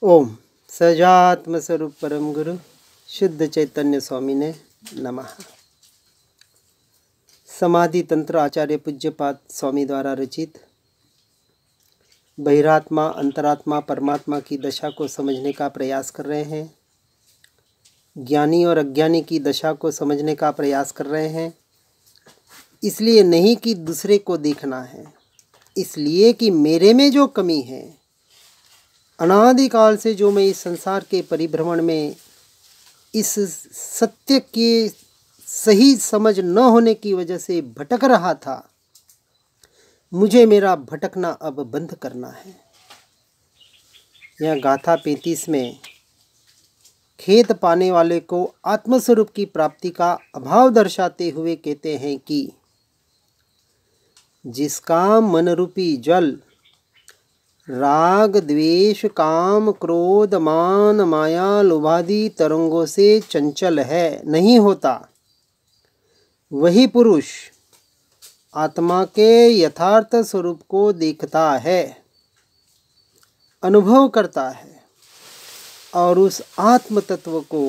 ओम सजात्म स्वरूप परम गुरु शुद्ध चैतन्य स्वामी ने नमः। समाधि तंत्र आचार्य पूज्यपाद स्वामी द्वारा रचित बहिरात्मा अंतरात्मा परमात्मा की दशा को समझने का प्रयास कर रहे हैं। ज्ञानी और अज्ञानी की दशा को समझने का प्रयास कर रहे हैं। इसलिए नहीं कि दूसरे को देखना है, इसलिए कि मेरे में जो कमी है, अनादिकाल से जो मैं इस संसार के परिभ्रमण में इस सत्य के सही समझ न होने की वजह से भटक रहा था, मुझे मेरा भटकना अब बंद करना है। यह गाथा 35 में खेत पाने वाले को आत्मस्वरूप की प्राप्ति का अभाव दर्शाते हुए कहते हैं कि जिसका मन रूपी जल राग द्वेष काम क्रोध मान माया लोभादि तरंगों से चंचल है, नहीं होता, वही पुरुष आत्मा के यथार्थ स्वरूप को देखता है, अनुभव करता है और उस आत्म तत्व को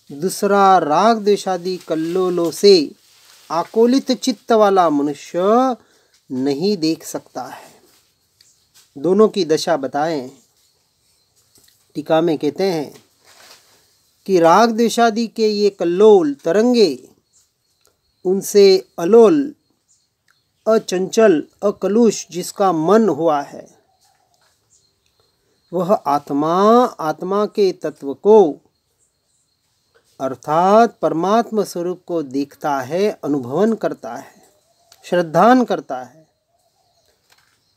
दूसरा राग द्वेषादि कल्लोलों से आकोलित चित्त वाला मनुष्य नहीं देख सकता है। दोनों की दशा बताएं। टीका में कहते हैं कि राग द्वेषादि के ये कल्लोल तरंगे, उनसे अलोल अचंचल अकलुष जिसका मन हुआ है, वह आत्मा के तत्व को अर्थात परमात्मा स्वरूप को देखता है, अनुभवन करता है, श्रद्धान करता है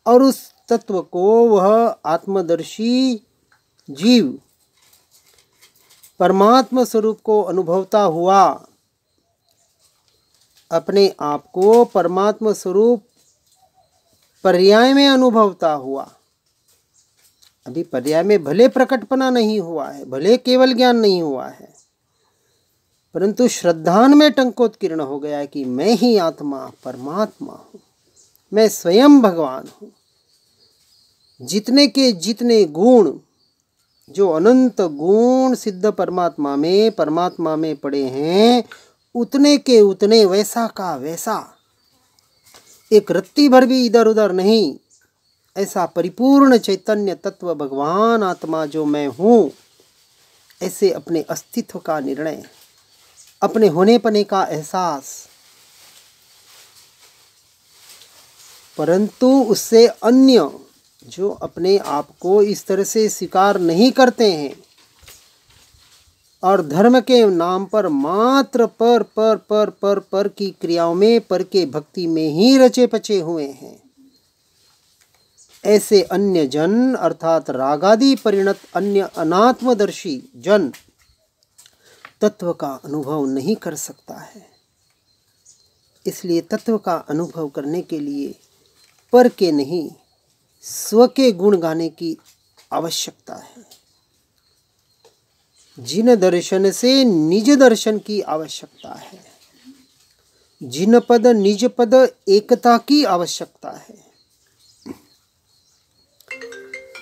और उस तत्व को वह आत्मदर्शी जीव परमात्मा स्वरूप को अनुभवता हुआ अपने आप को परमात्मा स्वरूप पर्याय में अनुभवता हुआ, अभी पर्याय में भले प्रकटपना नहीं हुआ है, भले केवल ज्ञान नहीं हुआ है, परंतु श्रद्धान में टंकोत्कीर्ण हो गया है कि मैं ही आत्मा परमात्मा हूँ, मैं स्वयं भगवान हूँ। जितने के जितने गुण जो अनंत गुण सिद्ध परमात्मा में पड़े हैं, उतने के उतने वैसा का वैसा, एक रत्ती भर भी इधर उधर नहीं, ऐसा परिपूर्ण चैतन्य तत्व भगवान आत्मा जो मैं हूँ, ऐसे अपने अस्तित्व का निर्णय, अपने होने पने का एहसास, परंतु उससे अन्य जो अपने आप को इस तरह से स्वीकार नहीं करते हैं और धर्म के नाम पर मात्र पर की क्रियाओं में, पर के भक्ति में ही रचे पचे हुए हैं, ऐसे अन्य जन अर्थात रागादि परिणत अन्य अनात्मदर्शी जन तत्व का अनुभव नहीं कर सकता है। इसलिए तत्व का अनुभव करने के लिए पर के नहीं, स्व के गुण गाने की आवश्यकता है। जिन दर्शन से निज दर्शन की आवश्यकता है, जिन पद निज पद एकता की आवश्यकता है।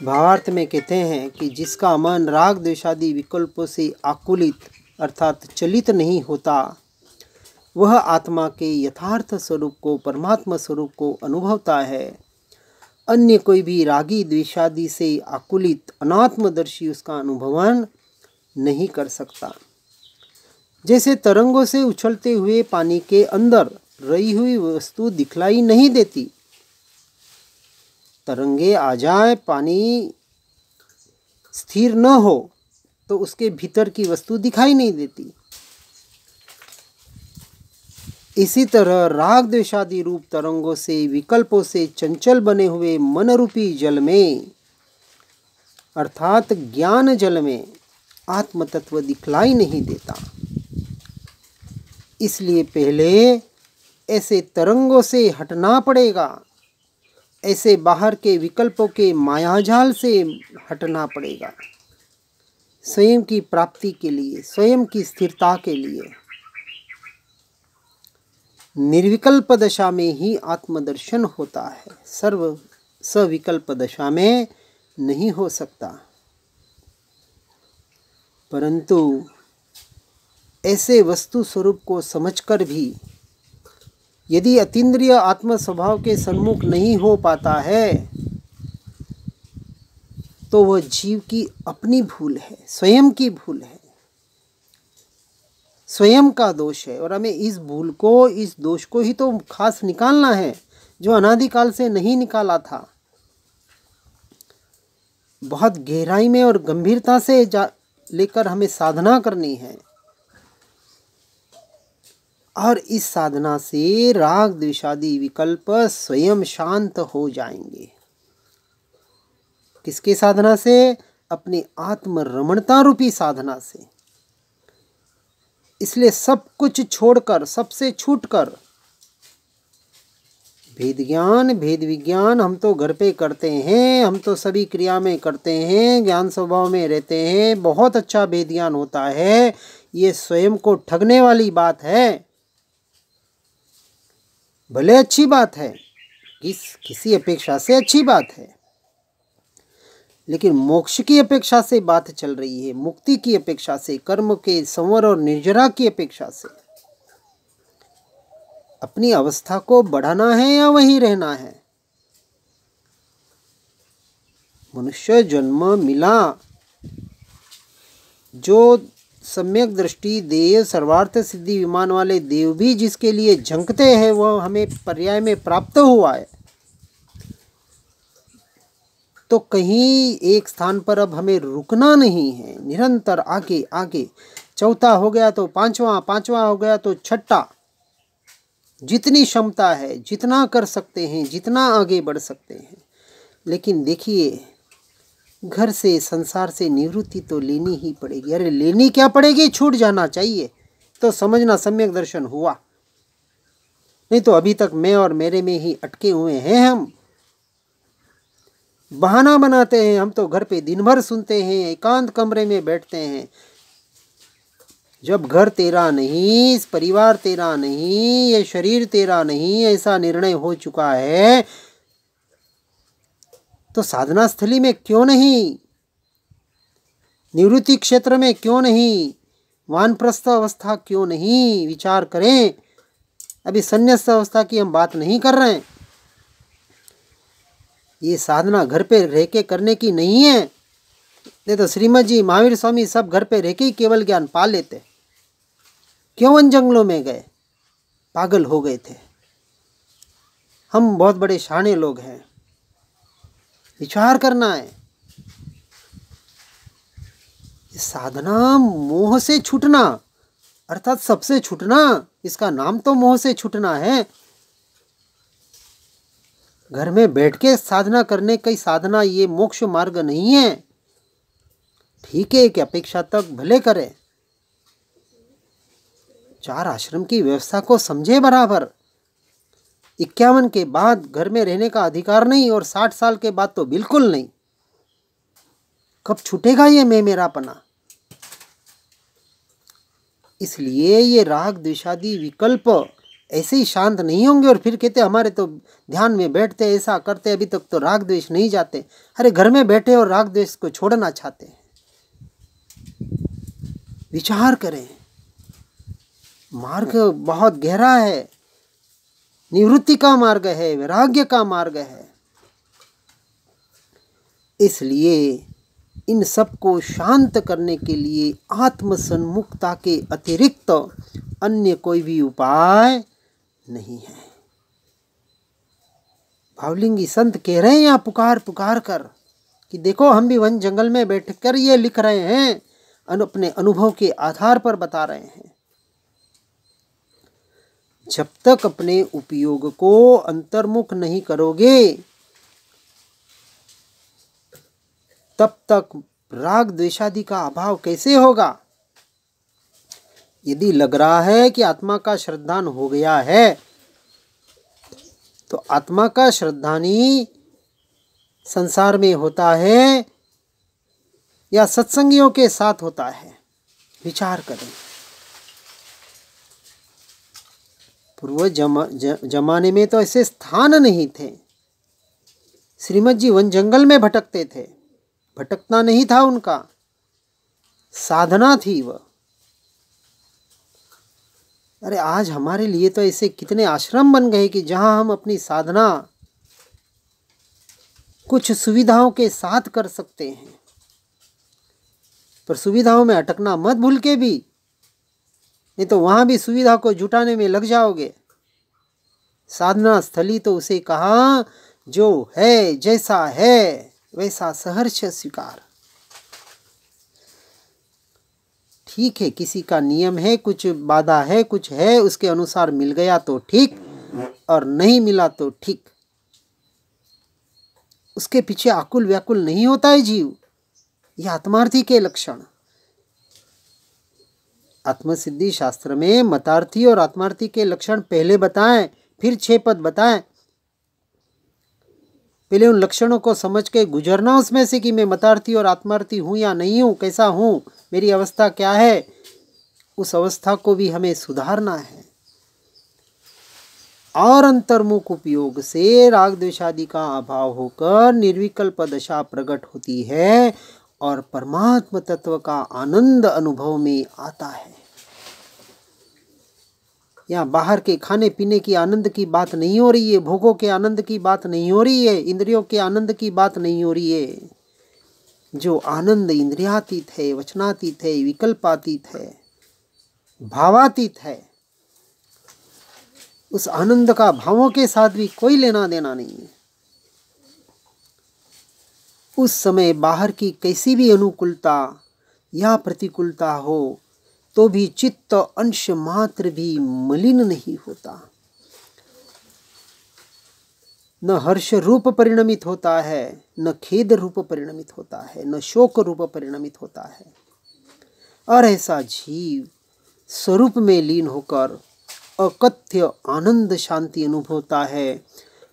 भावार्थ में कहते हैं कि जिसका मन राग द्वेषादि विकल्पों से आकुलित अर्थात चलित नहीं होता, वह आत्मा के यथार्थ स्वरूप को परमात्मा स्वरूप को अनुभवता है। अन्य कोई भी रागी द्वेषादि से आकुलित अनात्मदर्शी उसका अनुभवन नहीं कर सकता। जैसे तरंगों से उछलते हुए पानी के अंदर रही हुई वस्तु दिखलाई नहीं देती, तरंगे आ जाए, पानी स्थिर न हो तो उसके भीतर की वस्तु दिखाई नहीं देती। इसी तरह राग द्वेषादि रूप तरंगों से विकल्पों से चंचल बने हुए मन रूपी जल में अर्थात ज्ञान जल में आत्म तत्व दिखलाई नहीं देता। इसलिए पहले ऐसे तरंगों से हटना पड़ेगा, ऐसे बाहर के विकल्पों के मायाजाल से हटना पड़ेगा, स्वयं की प्राप्ति के लिए, स्वयं की स्थिरता के लिए। निर्विकल्प दशा में ही आत्मदर्शन होता है, सर्व सविकल्प दशा में नहीं हो सकता। परंतु ऐसे वस्तु स्वरूप को समझकर भी यदि अतीन्द्रिय आत्म स्वभाव के सन्मुख नहीं हो पाता है तो वह जीव की अपनी भूल है, स्वयं की भूल है, स्वयं का दोष है। और हमें इस भूल को, इस दोष को ही तो खास निकालना है, जो अनादिकाल से नहीं निकाला था। बहुत गहराई में और गंभीरता से लेकर हमें साधना करनी है, और इस साधना से राग द्वेषादि विकल्प स्वयं शांत हो जाएंगे। किसके साधना से? अपनी आत्म रमणता रूपी साधना से। इसलिए सब कुछ छोड़कर, सबसे छूटकर, भेद ज्ञान, भेद विज्ञान हम तो घर पे करते हैं, हम तो सभी क्रिया में करते हैं, ज्ञान स्वभाव में रहते हैं, बहुत अच्छा भेद ज्ञान होता है, ये स्वयं को ठगने वाली बात है। भले अच्छी बात है, किसी अपेक्षा से अच्छी बात है, लेकिन मोक्ष की अपेक्षा से बात चल रही है, मुक्ति की अपेक्षा से, कर्म के संवर और निर्जरा की अपेक्षा से। अपनी अवस्था को बढ़ाना है या वहीं रहना है? मनुष्य जन्म मिला, जो सम्यक दृष्टि देव सर्वार्थ सिद्धि विमान वाले देव भी जिसके लिए झंकते हैं, वह हमें पर्याय में प्राप्त हुआ है। तो कहीं एक स्थान पर अब हमें रुकना नहीं है, निरंतर आगे आगे। चौथा हो गया तो पांचवा, पांचवा हो गया तो छठा। जितनी क्षमता है, जितना कर सकते हैं, जितना आगे बढ़ सकते हैं। लेकिन देखिए, घर से, संसार से निवृत्ति तो लेनी ही पड़ेगी। अरे लेनी क्या पड़ेगी, छूट जाना चाहिए तो समझना सम्यक दर्शन हुआ। नहीं तो अभी तक मैं और मेरे में ही अटके हुए हैं। हम बहाना बनाते हैं, हम तो घर पे दिन भर सुनते हैं, एकांत कमरे में बैठते हैं। जब घर तेरा नहीं, इस परिवार तेरा नहीं, ये शरीर तेरा नहीं, ऐसा निर्णय हो चुका है, तो साधना स्थली में क्यों नहीं, निवृत्ति क्षेत्र में क्यों नहीं, वानप्रस्थ अवस्था क्यों नहीं? विचार करें। अभी संन्यास अवस्था की हम बात नहीं कर रहे हैं। ये साधना घर पे रह के करने की नहीं है। नहीं तो श्रीमद जी, महावीर स्वामी सब घर पे रह के ही केवल ज्ञान पा लेते। क्यों वन जंगलों में गए? पागल हो गए थे। हम बहुत बड़े शाने लोग हैं। विचार करना है। साधना मोह से छूटना, अर्थात सबसे छूटना, इसका नाम तो मोह से छूटना है। घर में बैठ के साधना करने की साधना ये मोक्ष मार्ग नहीं है। ठीक है कि अपेक्षा तक भले करे, 4 आश्रम की व्यवस्था को समझे बराबर। 51 के बाद घर में रहने का अधिकार नहीं, और 60 साल के बाद तो बिल्कुल नहीं। कब छूटेगा ये मैं मेरापना? इसलिए ये राग द्वेषादि विकल्प ऐसे ही शांत नहीं होंगे और फिर कहते हमारे तो ध्यान में बैठते, ऐसा करते, अभी तक तो राग द्वेष नहीं जाते। अरे घर में बैठे और राग द्वेष को छोड़ना चाहते हैं। विचार करें, मार्ग बहुत गहरा है, निवृत्ति का मार्ग है, वैराग्य का मार्ग है। इसलिए इन सब को शांत करने के लिए आत्मसन्मुखता के अतिरिक्त अन्य कोई भी उपाय नहीं है। भावलिंगी संत कह रहे हैं यहाँ पुकार पुकार कर कि देखो हम भी वन जंगल में बैठकर ये लिख रहे हैं, अपने अनुभव के आधार पर बता रहे हैं। जब तक अपने उपयोग को अंतर्मुख नहीं करोगे तब तक राग द्वेषादि का अभाव कैसे होगा? यदि लग रहा है कि आत्मा का श्रद्धान हो गया है तो आत्मा का श्रद्धानी संसार में होता है या सत्संगियों के साथ होता है? विचार करें। पूर्व जमाने में तो ऐसे स्थान नहीं थे। श्रीमद जी वन जंगल में भटकते थे, भटकना नहीं था उनका। साधना थी वह। अरे आज हमारे लिए तो ऐसे कितने आश्रम बन गए कि जहां हम अपनी साधना कुछ सुविधाओं के साथ कर सकते हैं, पर सुविधाओं में अटकना मत भूल के भी, नहीं तो वहां भी सुविधा को जुटाने में लग जाओगे। साधना स्थली तो उसे कहा जो है, जैसा है वैसा सहर्ष स्वीकार। ठीक है, किसी का नियम है, कुछ बाधा है, कुछ है, उसके अनुसार मिल गया तो ठीक, और नहीं मिला तो ठीक। उसके पीछे आकुल व्याकुल नहीं होता है जीव। यह आत्मार्थी के लक्षण। आत्मसिद्धि शास्त्र में मतार्थी और आत्मार्थी के लक्षण पहले बताएं, फिर 6 पद बताएं। पहले उन लक्षणों को समझ के गुजरना उसमें से कि मैं मतार्थी और आत्मार्थी हूं या नहीं हूं, कैसा हूं, मेरी अवस्था क्या है। उस अवस्था को भी हमें सुधारना है। और अंतर्मुख उपयोग से राग द्वेषादि का अभाव होकर निर्विकल्प दशा प्रकट होती है और परमात्म तत्व का आनंद अनुभव में आता है। यहाँ बाहर के खाने पीने की आनंद की बात नहीं हो रही है, भोगों के आनंद की बात नहीं हो रही है, इंद्रियों के आनंद की बात नहीं हो रही है। जो आनंद इंद्रियातीत है, वचनातीत है, विकल्पातीत है, भावातीत है, उस आनंद का भावों के साथ भी कोई लेना देना नहीं है। उस समय बाहर की कैसी भी अनुकूलता या प्रतिकूलता हो तो भी चित्त अंश मात्र भी मलिन नहीं होता। न हर्ष रूप परिणमित होता है, न खेद रूप परिणमित होता है, न शोक रूप परिणमित होता है। और ऐसा जीव स्वरूप में लीन होकर अकथ्य आनंद शांति अनुभवता है,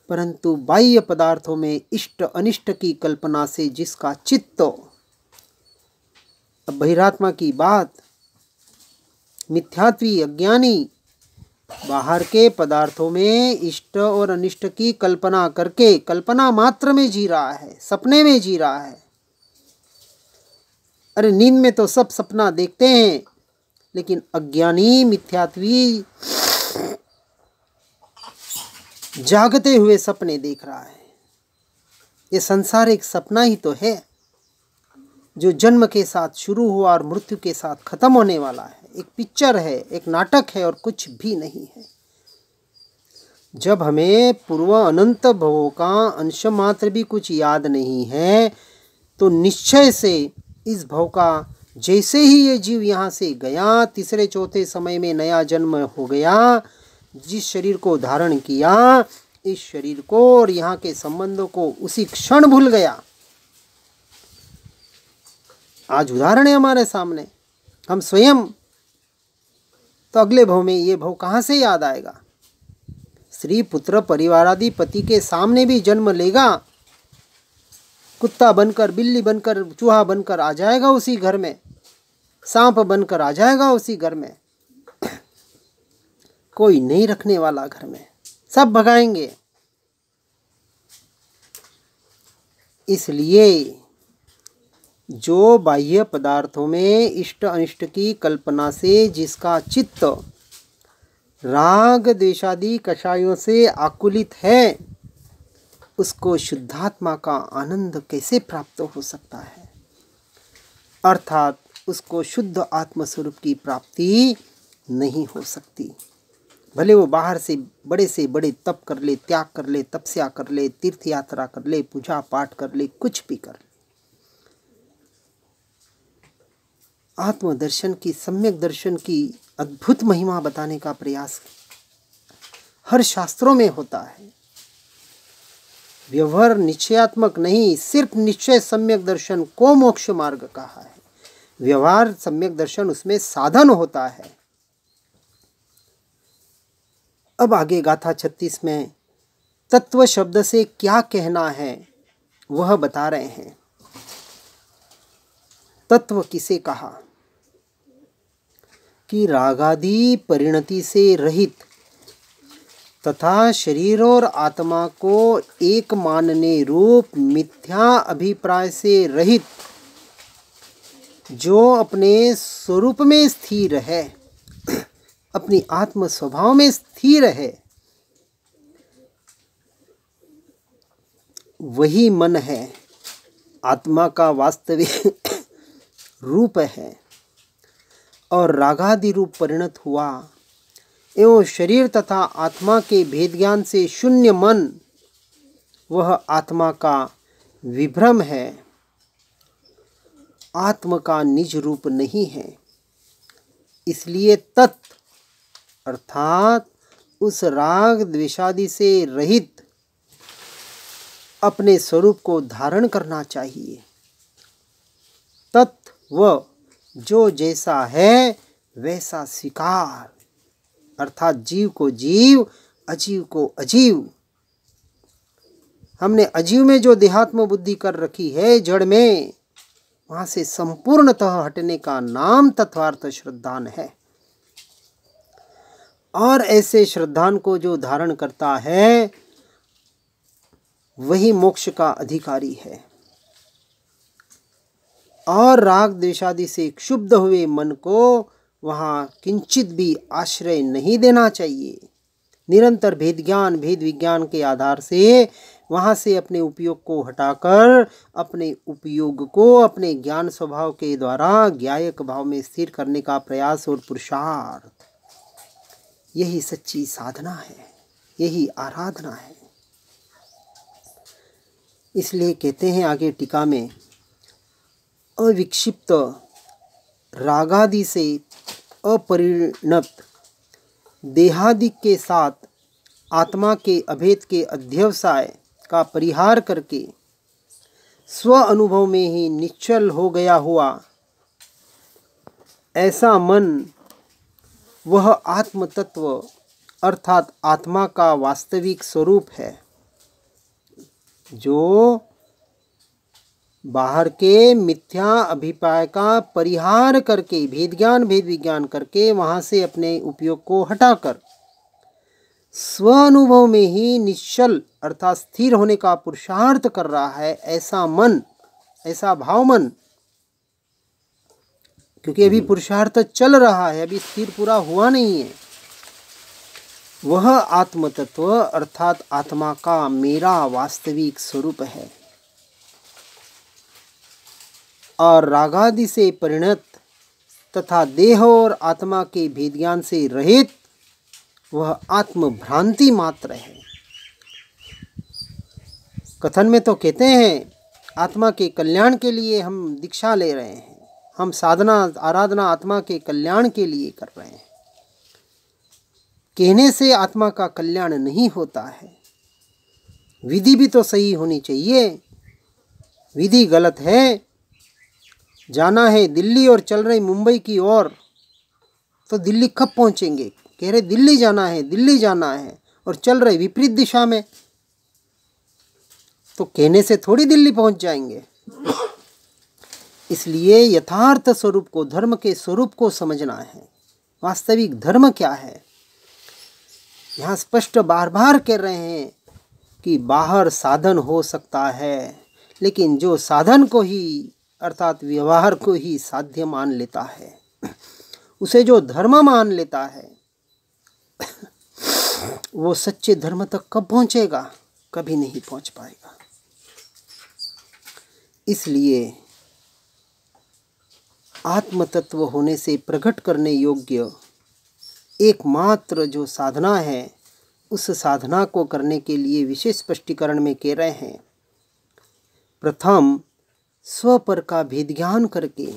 परंतु बाह्य पदार्थों में इष्ट अनिष्ट की कल्पना से जिसका चित्त, अब बहिरात्मा की बात, मिथ्यात्वी अज्ञानी बाहर के पदार्थों में इष्ट और अनिष्ट की कल्पना करके कल्पना मात्र में जी रहा है, सपने में जी रहा है। अरे नींद में तो सब सपना देखते हैं, लेकिन अज्ञानी मिथ्यात्वी जागते हुए सपने देख रहा है। ये संसार एक सपना ही तो है, जो जन्म के साथ शुरू हुआ और मृत्यु के साथ खत्म होने वाला है। एक पिक्चर है, एक नाटक है, और कुछ भी नहीं है। जब हमें पूर्व अनंत भवों का अंश मात्र भी कुछ याद नहीं है, तो निश्चय से इस भव का, जैसे ही ये जीव यहाँ से गया, तीसरे चौथे समय में नया जन्म हो गया, जिस शरीर को धारण किया, इस शरीर को और यहाँ के संबंधों को उसी क्षण भूल गया। आज उदाहरण है हमारे सामने, हम स्वयं, तो अगले भव में ये भव कहाँ से याद आएगा। स्त्री पुत्र परिवार आदि पति के सामने भी जन्म लेगा, कुत्ता बनकर, बिल्ली बनकर, चूहा बनकर आ जाएगा उसी घर में, सांप बनकर आ जाएगा उसी घर में। कोई नहीं रखने वाला घर में, सब भगाएंगे। इसलिए जो बाह्य पदार्थों में इष्ट अनिष्ट की कल्पना से जिसका चित्त राग द्वेषादि कषायों से आकुलित है, उसको शुद्धात्मा का आनंद कैसे प्राप्त हो सकता है। अर्थात उसको शुद्ध आत्मस्वरूप की प्राप्ति नहीं हो सकती। भले वो बाहर से बड़े तप कर ले, त्याग कर ले, तपस्या कर ले, तीर्थ यात्रा कर ले, पूजा पाठ कर ले, कुछ भी कर ले। आत्मदर्शन की, सम्यक दर्शन की अद्भुत महिमा बताने का प्रयास हर शास्त्रों में होता है। व्यवहार निश्चयात्मक नहीं, सिर्फ निश्चय सम्यक दर्शन को मोक्ष मार्ग कहा है। व्यवहार सम्यक दर्शन उसमें साधन होता है। अब आगे गाथा 36 में तत्व शब्द से क्या कहना है वह बता रहे हैं। तत्व किसे कहा कि रागादि परिणति से रहित तथा शरीर और आत्मा को एक मानने रूप मिथ्या अभिप्राय से रहित जो अपने स्वरूप में स्थिर है, अपनी आत्म स्वभाव में स्थिर है, वही मन है, आत्मा का वास्तविक रूप है और रागादि रूप परिणत हुआ एवं शरीर तथा आत्मा के भेद ज्ञान से शून्य मन वह आत्मा का विभ्रम है, आत्म का निज रूप नहीं है। इसलिए तत् अर्थात उस राग द्वेषादि से रहित अपने स्वरूप को धारण करना चाहिए। तत् वह जो जैसा है वैसा स्वीकार, अर्थात जीव को जीव, अजीव को अजीव। हमने अजीव में जो देहात्म बुद्धि कर रखी है जड़ में, वहां से संपूर्णतः हटने का नाम तत्वार्थ श्रद्धान है। और ऐसे श्रद्धान को जो धारण करता है वही मोक्ष का अधिकारी है। और राग द्वेषादि से क्षुब्ध हुए मन को वहाँ किंचित भी आश्रय नहीं देना चाहिए। निरंतर भेद ज्ञान भेद विज्ञान के आधार से वहाँ से अपने उपयोग को हटाकर अपने उपयोग को अपने ज्ञान स्वभाव के द्वारा ज्ञायक भाव में स्थिर करने का प्रयास और पुरुषार्थ, यही सच्ची साधना है, यही आराधना है। इसलिए कहते हैं आगे टीका में, अविक्षिप्त रागादि से अपरिणत देहादि के साथ आत्मा के अभेद के अध्यवसाय का परिहार करके स्व अनुभव में ही निश्चल हो गया हुआ ऐसा मन वह आत्म तत्व अर्थात आत्मा का वास्तविक स्वरूप है, जो बाहर के मिथ्या अभिप्राय का परिहार करके भेद ज्ञान भेद विज्ञान करके वहाँ से अपने उपयोग को हटाकर स्व अनुभव में ही निश्चल अर्थात स्थिर होने का पुरुषार्थ कर रहा है, ऐसा मन, ऐसा भाव मन। क्योंकि अभी पुरुषार्थ चल रहा है, अभी स्थिर पूरा हुआ नहीं है। वह आत्म तत्व अर्थात आत्मा का मेरा वास्तविक स्वरूप है और रागादि से परिणत तथा देह और आत्मा के भेद ज्ञान से रहित वह आत्म भ्रांति मात्र है। कथन में तो कहते हैं आत्मा के कल्याण के लिए हम दीक्षा ले रहे हैं, हम साधना आराधना आत्मा के कल्याण के लिए कर रहे हैं। कहने से आत्मा का कल्याण नहीं होता है, विधि भी तो सही होनी चाहिए। विधि गलत है, जाना है दिल्ली और चल रही मुंबई की ओर, तो दिल्ली कब पहुंचेंगे? कह रहे दिल्ली जाना है, दिल्ली जाना है, और चल रहे विपरीत दिशा में, तो कहने से थोड़ी दिल्ली पहुंच जाएंगे। इसलिए यथार्थ स्वरूप को, धर्म के स्वरूप को समझना है। वास्तविक धर्म क्या है? यहाँ स्पष्ट बार बार कह रहे हैं कि बाहर साधन हो सकता है, लेकिन जो साधन को ही अर्थात व्यवहार को ही साध्य मान लेता है, उसे जो धर्म मान लेता है, वो सच्चे धर्म तक कब पहुंचेगा? कभी नहीं पहुंच पाएगा। इसलिए आत्म तत्व होने से प्रकट करने योग्य एकमात्र जो साधना है, उस साधना को करने के लिए विशेष स्पष्टीकरण में कह रहे हैं। प्रथम स्वपर का भेद ज्ञान करके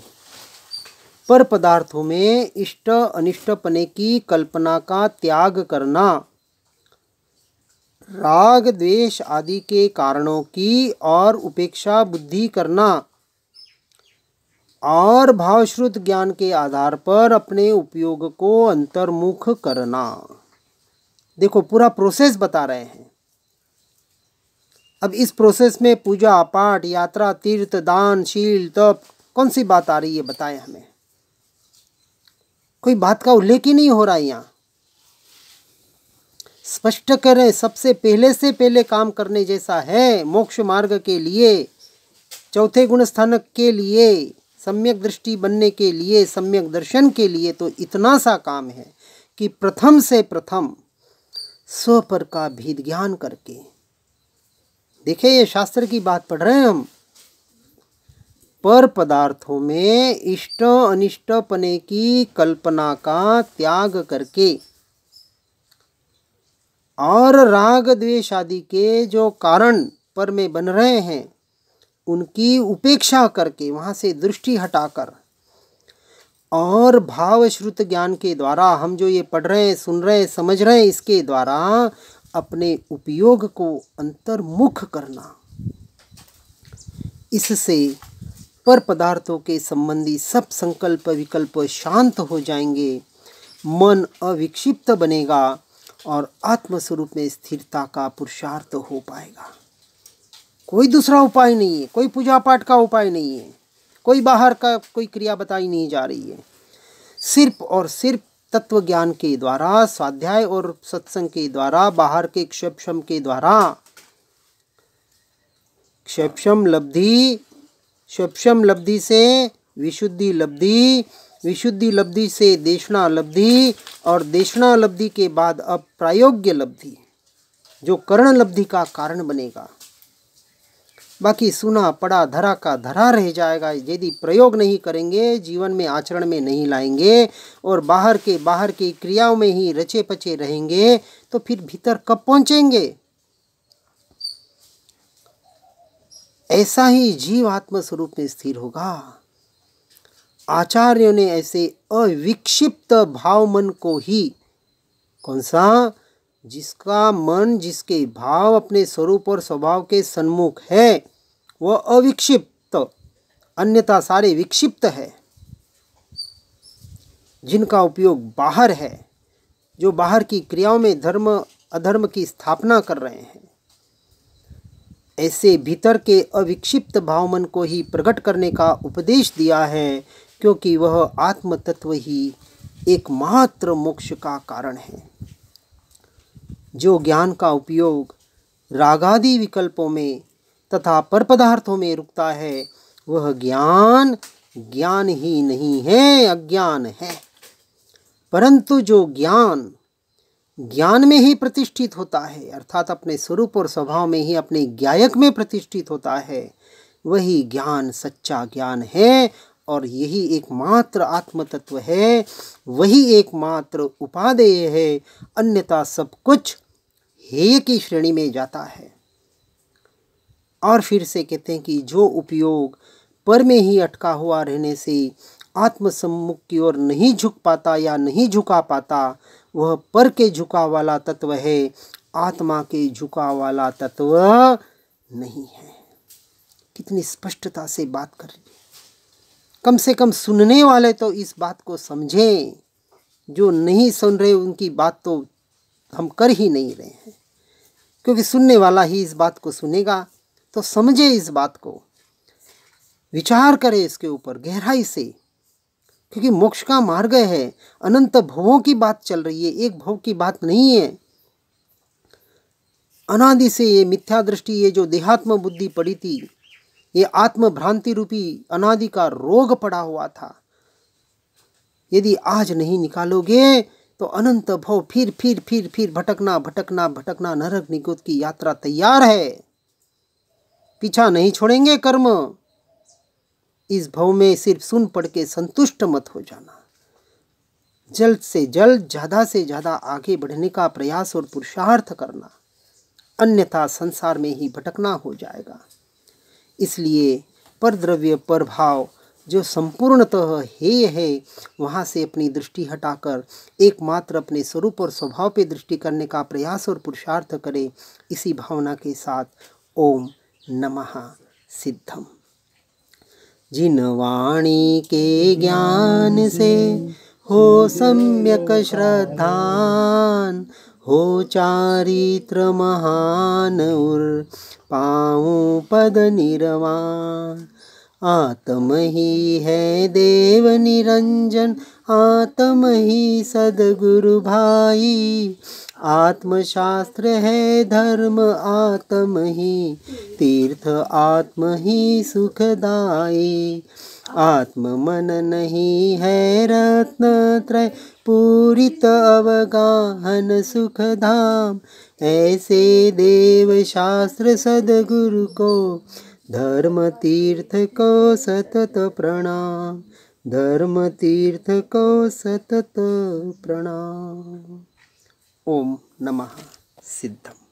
पर पदार्थों में इष्ट अनिष्टपने की कल्पना का त्याग करना, राग द्वेष आदि के कारणों की और उपेक्षा बुद्धि करना और भावश्रुत ज्ञान के आधार पर अपने उपयोग को अंतर्मुख करना। देखो पूरा प्रोसेस बता रहे हैं। अब इस प्रोसेस में पूजा पाठ यात्रा तीर्थ दान शील तप कौन सी बात आ रही है? बताएं हमें। कोई बात का उल्लेख ही नहीं हो रहा है। यहाँ स्पष्ट करें, सबसे पहले से पहले काम करने जैसा है मोक्ष मार्ग के लिए, चौथे गुण स्थानक के लिए सम्यक दृष्टि बनने के लिए, सम्यक दर्शन के लिए तो इतना सा काम है कि प्रथम से प्रथम स्वपर का भेद ज्ञान करके, देखिए ये शास्त्र की बात पढ़ रहे हैं हम, पर पदार्थों में इष्ट अनिष्ट पने की कल्पना का त्याग करके और राग द्वेष आदि के जो कारण पर में बन रहे हैं उनकी उपेक्षा करके, वहाँ से दृष्टि हटाकर और भाव श्रुत ज्ञान के द्वारा हम जो ये पढ़ रहे हैं, सुन रहे हैं, समझ रहे हैं, इसके द्वारा अपने उपयोग को अंतर्मुख करना। इससे पर पदार्थों के संबंधी सब संकल्प विकल्प शांत हो जाएंगे, मन अविक्षिप्त बनेगा और आत्मस्वरूप में स्थिरता का पुरुषार्थ हो पाएगा। कोई दूसरा उपाय नहीं है, कोई पूजा पाठ का उपाय नहीं है, कोई बाहर का कोई क्रिया बताई नहीं जा रही है। सिर्फ और सिर्फ तत्व ज्ञान के द्वारा, स्वाध्याय और सत्संग के द्वारा, बाहर के क्षपशम के द्वारा, क्षपशम लब्धि से विशुद्धि लब्धि, विशुद्धि लब्धि से देशना लब्धि और देशना लब्धि के बाद अब प्रायोग्य लब्धि, जो कर्ण लब्धि का कारण बनेगा। बाकी सुना पड़ा धरा का धरा रह जाएगा यदि प्रयोग नहीं करेंगे, जीवन में आचरण में नहीं लाएंगे और बाहर की क्रियाओं में ही रचे पचे रहेंगे तो फिर भीतर कब पहुंचेंगे। ऐसा ही जीव आत्म स्वरूप में स्थिर होगा। आचार्यों ने ऐसे अविक्षिप्त भाव मन को ही, कौन सा, जिसका मन, जिसके भाव अपने स्वरूप और स्वभाव के सन्मुख है वह अविक्षिप्त, अन्यथा सारे विक्षिप्त है, जिनका उपयोग बाहर है, जो बाहर की क्रियाओं में धर्म अधर्म की स्थापना कर रहे हैं, ऐसे भीतर के अविक्षिप्त भाव मन को ही प्रकट करने का उपदेश दिया है, क्योंकि वह आत्म तत्व ही एकमात्र मोक्ष का कारण है। जो ज्ञान का उपयोग रागादि विकल्पों में तथा पर पदार्थों में रुकता है वह ज्ञान ज्ञान ही नहीं है, अज्ञान है। परंतु जो ज्ञान ज्ञान में ही प्रतिष्ठित होता है, अर्थात अपने स्वरूप और स्वभाव में ही अपने ज्ञायक में प्रतिष्ठित होता है, वही ज्ञान सच्चा ज्ञान है और यही एकमात्र आत्म तत्व है, वही एकमात्र उपादेय है। अन्यथा सब कुछ हेय की श्रेणी में जाता है। और फिर से कहते हैं कि जो उपयोग पर में ही अटका हुआ रहने से आत्म सम्मुख की ओर नहीं झुक पाता या नहीं झुका पाता, वह पर के झुकाव वाला तत्व है, आत्मा के झुकाव वाला तत्व नहीं है। कितनी स्पष्टता से बात कर रही है। कम से कम सुनने वाले तो इस बात को समझें, जो नहीं सुन रहे उनकी बात तो हम कर ही नहीं रहे हैं, क्योंकि सुनने वाला ही इस बात को सुनेगा। तो समझे इस बात को, विचार करें इसके ऊपर गहराई से, क्योंकि मोक्ष का मार्ग है। अनंत भवों की बात चल रही है, एक भव की बात नहीं है। अनादि से ये मिथ्या दृष्टि, ये जो देहात्म बुद्धि पड़ी थी, ये आत्म भ्रांति रूपी अनादि का रोग पड़ा हुआ था। यदि आज नहीं निकालोगे तो अनंत भव फिर भटकना नरक निकुत की यात्रा तैयार है। पीछा नहीं छोड़ेंगे कर्म। इस भव में सिर्फ सुन पढ़ के संतुष्ट मत हो जाना, जल्द से जल्द ज़्यादा से ज़्यादा आगे बढ़ने का प्रयास और पुरुषार्थ करना, अन्यथा संसार में ही भटकना हो जाएगा। इसलिए पर द्रव्य पर भाव जो संपूर्णतः हेय है, वहाँ से अपनी दृष्टि हटाकर एकमात्र अपने स्वरूप और स्वभाव पे दृष्टि करने का प्रयास और पुरुषार्थ करे। इसी भावना के साथ ओम नमः सिद्धम। जिन वाणी के ज्ञान से हो सम्यक श्रद्धान, हो चारित्र महान उर पाऊं पद निर्वाण। आत्म ही है देव निरंजन, आत्म ही सदगुरु भाई। आत्मशास्त्र है धर्म आत्म ही, तीर्थ आत्म ही सुखदाई। आत्म मन नहीं है रत्न त्रय, पूरित अवगाहन सुख धाम। ऐसे देव शास्त्र सदगुरु को, धर्म तीर्थ को सतत प्रणाम। धर्म तीर्थ को सतत प्रणाम। ओम नमः सिद्धम।